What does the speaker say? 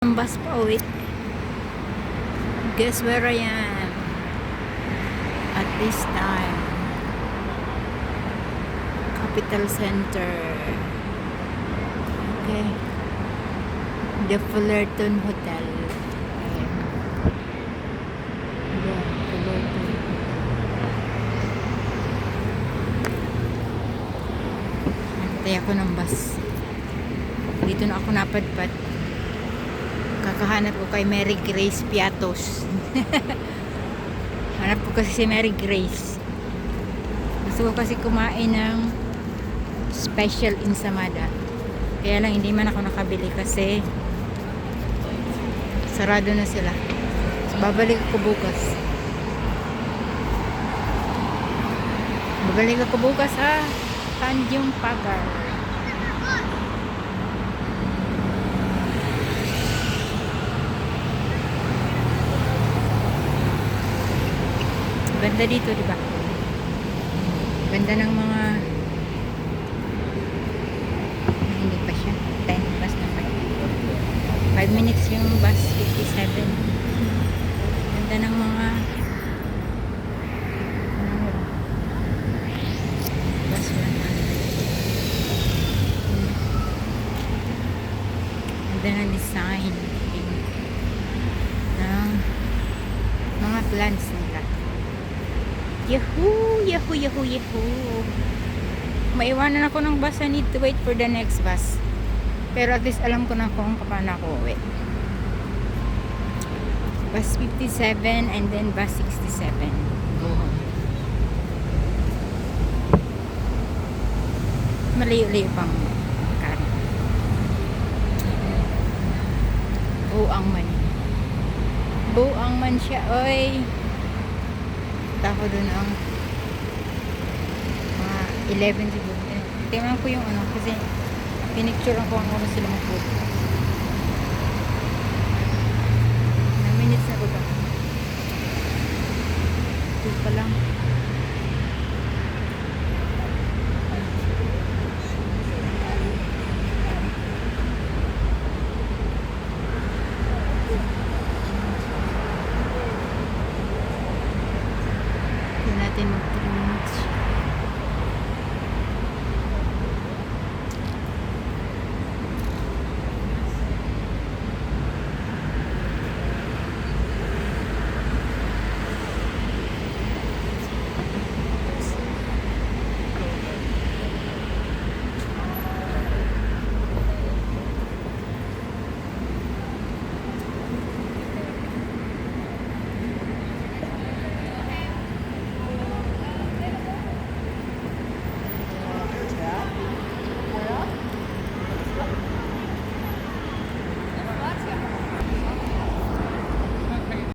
Ang bus pa uwi. Guess where I am at this time? Capital Center. Okay. The Fullerton Hotel. Ayan. Yeah, Fullerton. Antay ako ng bus. Dito na ako napadpad. Kakahanap ko kay Mary Grace Piatos. Hanap ko kasi si Mary Grace. Gusto ko kasi kumain ng special ensamada. Kaya lang hindi man ako nakabili kasi sarado na sila. So, babalik ako bukas. Babalik ako bukas sa Tanjung Pagar. Ganda dito, di ba? Ganda ng mga hindi pa siya. 10 bus na pa. 5 minutes yung bus 57. Ganda ng mga bus 100. Ganda ng design ng mga plants nila. Yahoo! Yahoo! Yahoo! Yahoo! Maiwanan ako ng bus. I need to wait for the next bus. Pero at least alam ko na kung paano ako uwi. Bus 57 and then bus 67. Go home. Malayo-layo pang kari. Buang man. Buang man siya. Oy! Ako doon ang mga 11 siguro. Tingnan ko yung ano kasi pinicturean ko ang ano sila mag-food. 9 minutes na ba? 2 pa lang. Natin mag-3